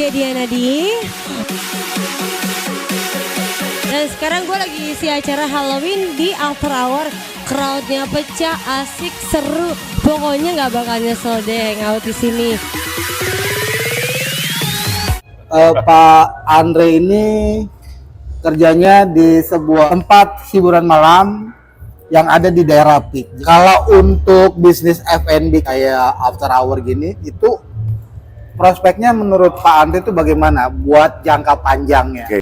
Diana di. Dan sekarang gue lagi isi acara Halloween di After Hour. Crowdnya pecah, asik, seru. Pokoknya nggak bakal nyesel deh hangout di sini. Pak Andre ini kerjanya di sebuah tempat hiburan malam yang ada di daerah Pik. Kalau untuk bisnis F&B kayak After Hour gini, itu prospeknya menurut Pak Andre itu bagaimana buat jangka panjangnya? Oke.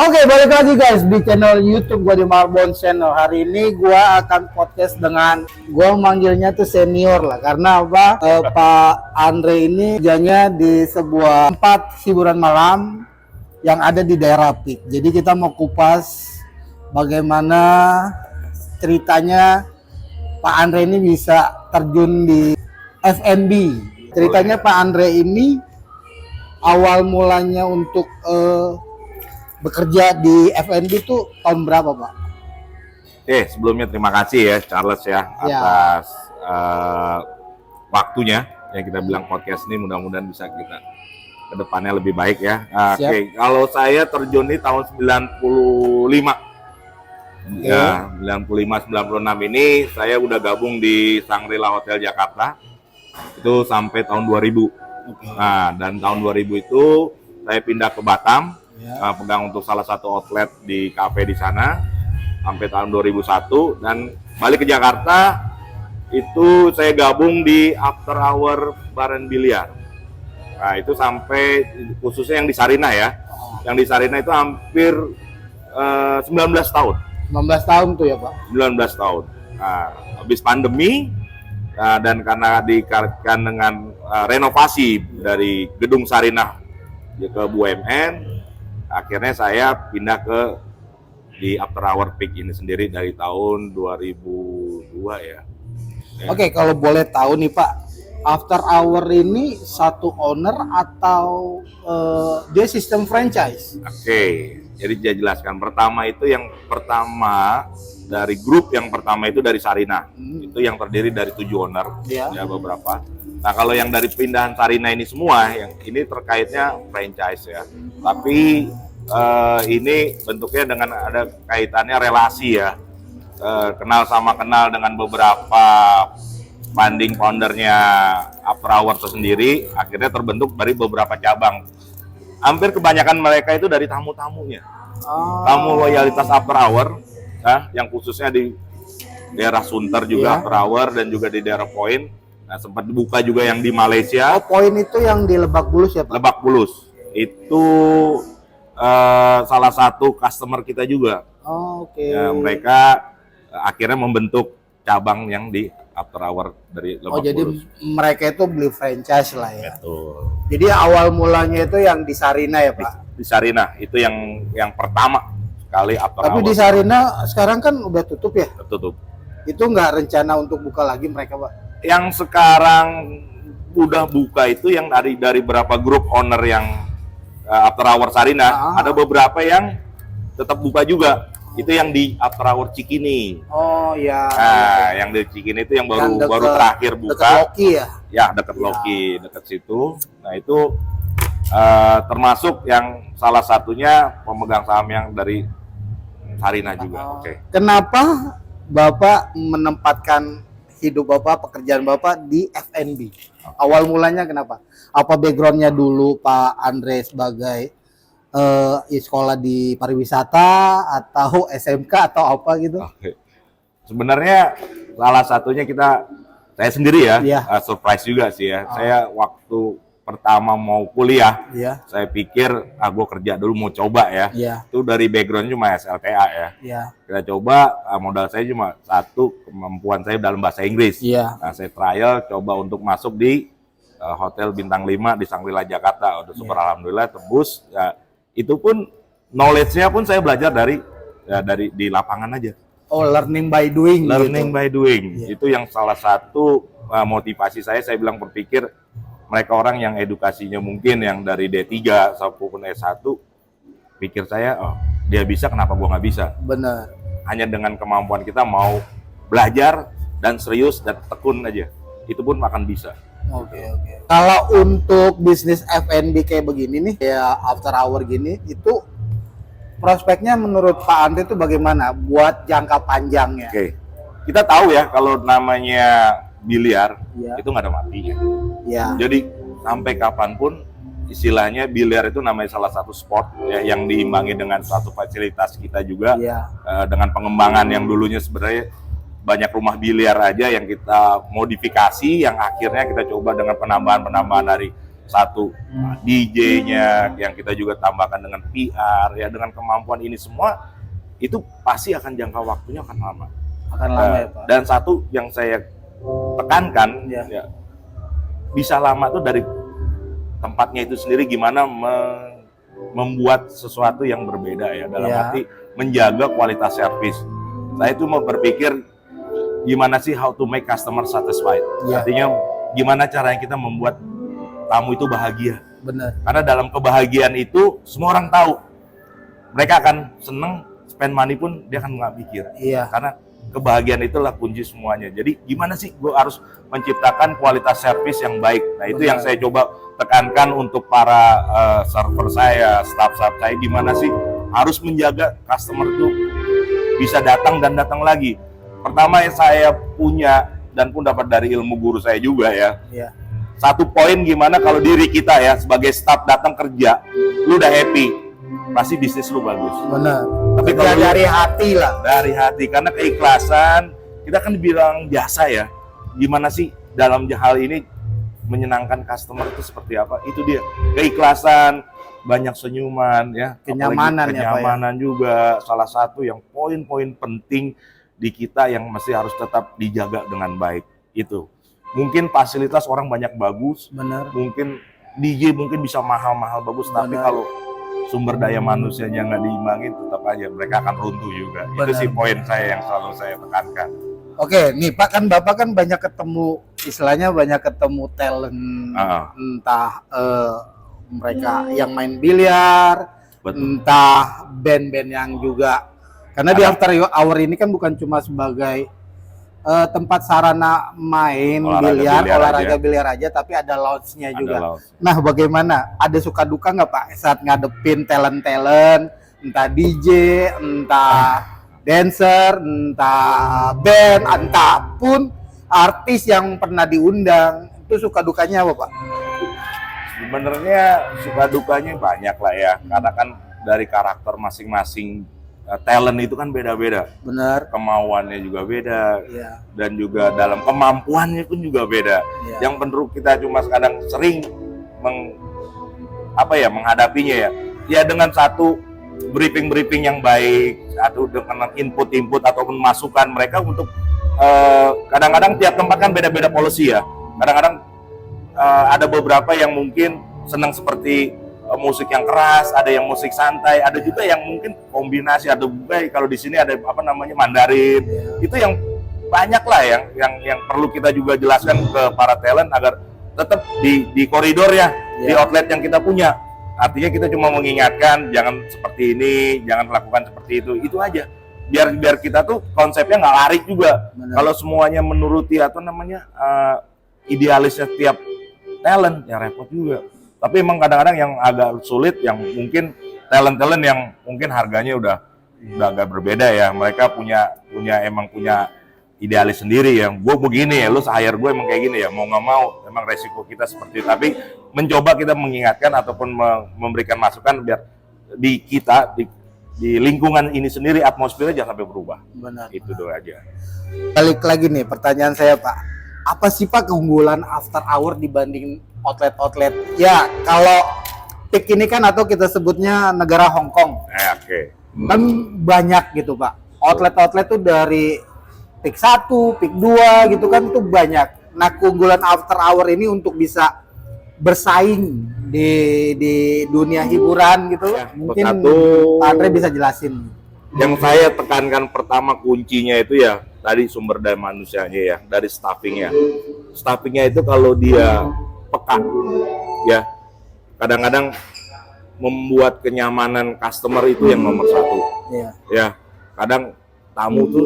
Oke, balik lagi guys di channel YouTube gua di Marbon Channel. Hari ini gua akan podcast dengan gua manggilnya tuh senior lah, karena apa? Pak Andre ini kerjanya di sebuah tempat hiburan malam yang ada di daerah Pik. Jadi kita mau kupas bagaimana ceritanya Pak Andre ini bisa terjun di F&B. Ceritanya Pak Andre ini awal mulanya untuk bekerja di F&B itu tahun berapa, Pak? Sebelumnya terima kasih ya Charles ya atas waktunya yang kita bilang podcast ini, mudah-mudahan bisa kita ke depannya lebih baik ya. Oke, kalau saya terjun di tahun 95. Ya, 95-96 ini saya udah gabung di Shangri-La Hotel Jakarta. Itu sampai tahun 2000. Nah, dan tahun 2000 itu saya pindah ke Batam. Pegang untuk salah satu outlet di kafe di sana sampai tahun 2001, dan balik ke Jakarta itu saya gabung di After Hour Bar and Biliar. Nah, itu sampai khususnya yang di Sarinah ya. Yang di Sarinah itu hampir 19 tahun. 19 tahun tuh ya, Pak? 19 tahun. Nah, habis pandemi dan karena dikaitkan dengan renovasi dari gedung Sarinah ke BUMN, akhirnya saya pindah di After Hour Pik ini sendiri dari tahun 2002 ya. Oke, kalau boleh tahu nih Pak, After Hour ini satu owner atau dia sistem franchise? Oke, jadi saya jelaskan. Yang pertama dari grup yang pertama itu dari Sarinah. Itu yang terdiri dari 7 owner, ya beberapa. Nah, kalau yang dari pindahan Sarinah ini semua, yang ini terkaitnya franchise ya. Tapi ini bentuknya dengan ada kaitannya relasi ya. Kenal dengan beberapa funding foundernya After Hour itu sendiri, akhirnya terbentuk dari beberapa cabang. Hampir kebanyakan mereka itu dari tamu-tamunya. Tamu loyalitas After Hour, yang khususnya di daerah Sunter juga after hour dan juga di daerah Point. Nah, sempat dibuka juga yang di Malaysia. Oh, Point itu yang di Lebak Bulus ya, Pak? Lebak Bulus. Itu salah satu customer kita juga. Oh, oke. Ya, mereka akhirnya membentuk cabang yang di after hour dari Lebak Oh, jadi Bulus. mereka itu beli franchise lah ya. Betul. Jadi awal mulanya itu yang di Sarina ya, Pak? Di Sarina itu yang pertama kali after Tapi hour. di Sarina sekarang kan udah tutup ya? Tutup. Itu nggak rencana untuk buka lagi mereka, Pak? Yang sekarang udah buka itu yang dari berapa grup owner yang after hour Sarina, ada beberapa yang tetap buka juga. Itu yang di after hour Cikini. Oh ya. Nah, yang di Cikini itu yang baru terakhir buka. Dekat Loki ya? Ya, dekat Loki, dekat situ. Nah, itu termasuk yang salah satunya pemegang saham yang dari Sarina juga. Oke. Kenapa Bapak menempatkan hidup Bapak, pekerjaan Bapak di F&B? Awal mulanya kenapa? Apa backgroundnya dulu Pak Andre sebagai sekolah di pariwisata atau SMK atau apa gitu? Oke. Sebenarnya salah satunya saya sendiri ya, surprise juga sih ya. Saya waktu pertama mau kuliah, saya pikir gue kerja dulu mau coba ya. Itu dari background cuma SLTA ya. Kita coba, modal saya cuma satu, kemampuan saya dalam bahasa Inggris. Nah, saya trial coba untuk masuk di hotel bintang 5 di Shangri-La Jakarta. Udah super alhamdulillah tebus. Ya, itu pun knowledge-nya pun saya belajar dari di lapangan aja. Oh, learning by doing. Learning by doing. Itu yang salah satu motivasi saya bilang berpikir mereka orang yang edukasinya mungkin yang dari D3 ataupun S1, pikir saya, oh dia bisa, kenapa gua nggak bisa? Benar. Hanya dengan kemampuan kita mau belajar dan serius dan tekun aja, itu pun akan bisa. Oke. Kalau untuk bisnis F&B kayak begini nih, ya after hour gini, itu prospeknya menurut Pak Andre itu bagaimana buat jangka panjangnya? Oke. Kita tahu ya kalau namanya biliar itu nggak ada matinya. Jadi sampai kapanpun istilahnya biliar itu namanya salah satu sport ya, yang diimbangi dengan suatu fasilitas kita juga dengan pengembangan yang dulunya sebenarnya banyak rumah biliar aja yang kita modifikasi, yang akhirnya kita coba dengan penambahan dari satu DJ-nya yang kita juga tambahkan dengan PR ya, dengan kemampuan ini semua itu pasti akan jangka waktunya akan lama. Akan lama ya, Pak. Dan satu yang saya tekankan ya, bisa lama tuh dari tempatnya itu sendiri, gimana membuat sesuatu yang berbeda ya, dalam arti menjaga kualitas servis. Saya itu mau berpikir gimana sih how to make customer satisfied. Artinya gimana caranya kita membuat tamu itu bahagia. Benar. Karena dalam kebahagiaan itu semua orang tahu. Mereka akan seneng, spend money pun dia akan nggak pikir. Karena kebahagiaan itulah kunci semuanya. Jadi gimana sih gue harus menciptakan kualitas servis yang baik. Nah itu yang saya coba tekankan untuk para server saya, staff-staff saya, gimana sih harus menjaga customer itu bisa datang dan datang lagi. Pertama yang saya punya dan pun dapat dari ilmu guru saya juga ya. Satu poin gimana kalau diri kita ya sebagai staff datang kerja, lu udah happy, pasti bisnis lu bagus. Benar. Tapi kalau dari hati lah. Dari hati, karena keikhlasan, kita kan dibilang jasa ya. Gimana sih dalam hal ini menyenangkan customer itu seperti apa? Itu dia, keikhlasan, banyak senyuman ya. Kenyamanan ya, Pak, kenyamanan juga salah satu yang poin-poin penting di kita yang mesti harus tetap dijaga dengan baik. Itu mungkin fasilitas orang banyak bagus, mungkin DJ mungkin bisa mahal-mahal bagus, tapi kalau sumber daya manusianya nggak diimbangin, tetap aja mereka akan runtuh juga. Itu sih poin saya yang selalu saya tekankan. Oke, nih Pak, kan Bapak kan banyak ketemu, istilahnya banyak ketemu talent, entah mereka yang main biliar, entah band-band yang juga. Karena di after hour ini kan bukan cuma sebagai tempat sarana main olahraga biliar aja, tapi ada lounge-nya juga. Nah, bagaimana? Ada suka duka nggak Pak saat ngadepin talent-talent, entah DJ, entah dancer, entah band, entah pun artis yang pernah diundang, itu suka dukanya apa Pak? Sebenarnya suka dukanya banyak lah ya, karena kan dari karakter masing-masing talent itu kan beda-beda. Benar. Kemauannya juga beda. Iya. Dan juga dalam kemampuannya pun juga beda. Iya. Yang menurut kita cuma kadang sering menghadapinya ya. Ya dengan satu briefing yang baik, atau dengan input ataupun masukan mereka untuk kadang-kadang tiap tempat kan beda-beda policy ya. Kadang-kadang ada beberapa yang mungkin senang seperti musik yang keras, ada yang musik santai, ada juga yang mungkin kombinasi, ada juga kalau di sini ada Mandarin. Itu yang banyak lah yang perlu kita juga jelaskan ke para talent agar tetap di koridor ya, di outlet yang kita punya. Artinya kita cuma mengingatkan jangan seperti ini, jangan lakukan seperti itu aja. Biar kita tuh konsepnya nggak lari juga. Kalau semuanya menuruti idealisnya tiap talent ya repot juga. Tapi emang kadang-kadang yang agak sulit, yang mungkin talent yang mungkin harganya udah agak berbeda ya. Mereka punya idealis sendiri ya. Gue begini ya, lu hire gue emang kayak gini ya. Mau nggak mau, emang resiko kita seperti itu. Tapi mencoba kita mengingatkan ataupun memberikan masukan biar di lingkungan ini sendiri atmosfernya jangan sampai berubah. Benar. Itu doang aja. Balik lagi nih pertanyaan saya Pak. Apa sih Pak keunggulan after hour dibanding outlet-outlet? Ya kalau Peak ini kan atau kita sebutnya negara Hong Kong. Oke. Kan banyak gitu Pak. Outlet-outlet tuh dari Peak 1, Peak 2 gitu kan tuh banyak. Nah keunggulan after hour ini untuk bisa bersaing di dunia hiburan gitu. Ya, mungkin Pak Andre bisa jelasin. Yang saya tekankan pertama kuncinya itu ya tadi sumber daya manusianya ya, dari staffingnya. Staffingnya itu kalau dia peka ya, kadang-kadang membuat kenyamanan customer itu yang nomor satu. Ya, kadang tamu tuh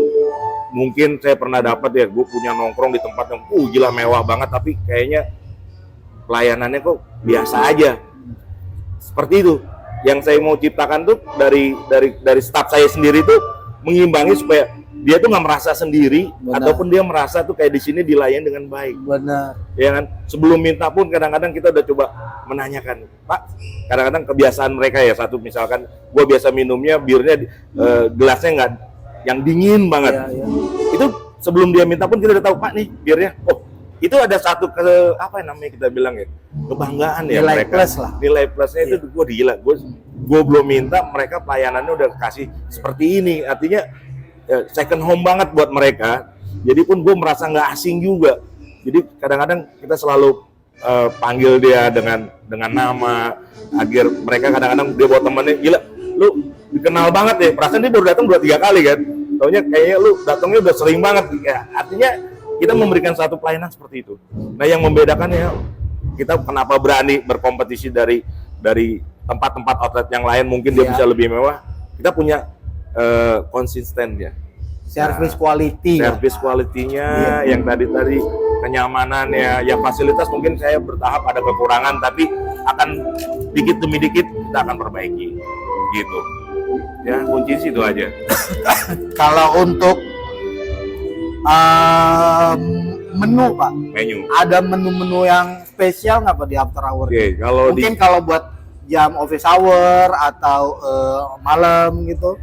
mungkin saya pernah dapat ya, gue punya nongkrong di tempat yang gila mewah banget, tapi kayaknya pelayanannya kok biasa aja. Seperti itu. Yang saya mau ciptakan tuh dari staff saya sendiri tuh mengimbangi supaya dia tuh nggak merasa sendiri. Benar. Ataupun dia merasa tuh kayak di sini dilayani dengan baik. Benar. Ya kan. Sebelum minta pun kadang-kadang kita udah coba menanyakan, Pak. Kadang-kadang kebiasaan mereka ya, satu misalkan gue biasa minumnya birnya gelasnya nggak yang dingin banget. Ya. Itu sebelum dia minta pun kita udah tahu, Pak nih birnya. Oh, itu ada satu kita bilang ya, kebanggaan ya nilai mereka. Plus lah. Nilai plusnya itu gue gila. Gue belum minta, mereka pelayanannya udah kasih seperti ini. Artinya second home banget buat mereka. Jadi pun gue merasa nggak asing juga. Jadi kadang-kadang kita selalu panggil dia dengan nama, agar mereka kadang-kadang dia bawa temennya, gila, lu dikenal banget ya. Perasaan dia baru datang 2-3 kali kan. Taunya kayaknya lu datangnya udah sering banget. Ya, artinya kita memberikan satu pelayanan seperti itu. Nah, yang membedakannya kita kenapa berani berkompetisi dari tempat-tempat outlet yang lain, mungkin dia bisa lebih mewah. Kita punya konsisten ya. Service quality. Service quality-nya yang tadi kenyamanan ya fasilitas mungkin saya bertahap ada kekurangan, tapi akan dikit demi dikit kita akan perbaiki. Gitu. Ya, kunci sih itu aja. Kalau untuk menu Pak, ada menu-menu yang spesial nggak Pak di after hour? Mungkin kalau buat jam office hour atau malam gitu,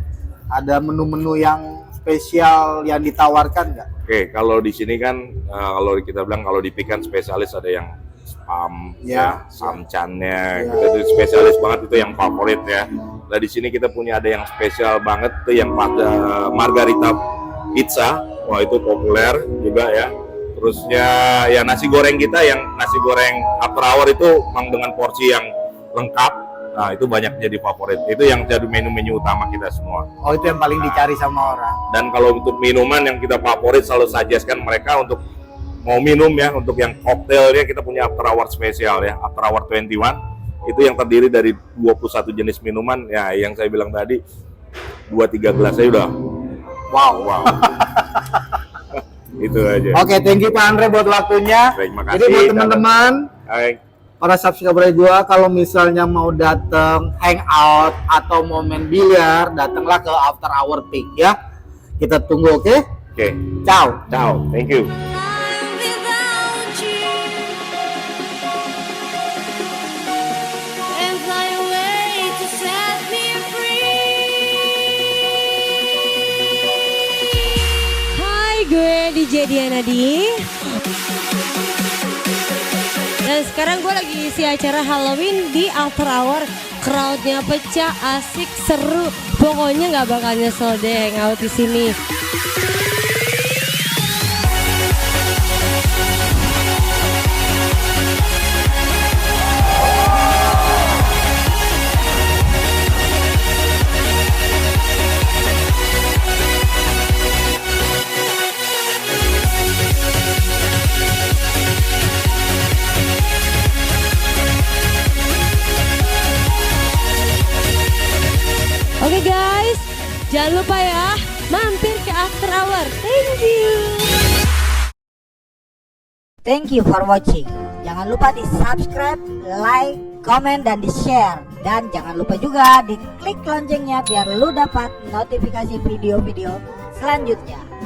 ada menu-menu yang spesial yang ditawarkan nggak? Kalau di sini kan kalau kita bilang kalau di Peak kan spesialis ada yang spam, samcannya, gitu, itu spesialis banget, itu yang favorit ya. Nah di sini kita punya ada yang spesial banget tuh yang pada margarita pizza. Wah itu populer juga ya. Terusnya ya nasi goreng kita yang nasi goreng after hour itu memang dengan porsi yang lengkap. Nah itu banyak jadi favorit. Itu yang jadi menu-menu utama kita semua. Oh itu yang paling dicari sama orang. Dan kalau untuk minuman yang kita favorit selalu suggestkan mereka untuk mau minum ya, untuk yang koktailnya kita punya after hour spesial ya, after hour 21. Itu yang terdiri dari 21 jenis minuman ya, yang saya bilang tadi 2-3 gelas saya udah wow. Itu aja. Oke, thank you Pak Andre buat waktunya. Baik, makasih. Jadi buat teman-teman, para subscriber gua, kalau misalnya mau datang hangout atau mau main biliar, datanglah ke After Hour Peak ya. Kita tunggu, oke? Oke. Ciao. Thank you. gue DJ Dianadi. Dan sekarang gue lagi isi acara Halloween di After Hour. Crowdnya pecah, asik, seru. Pokoknya nggak bakal nyesel deh hangout di sini. Oke guys, jangan lupa ya mampir ke After Hour. Thank you. Thank you for watching. Jangan lupa di subscribe, like, comment, dan di share. Dan jangan lupa juga di klik loncengnya biar lu dapat notifikasi video-video selanjutnya.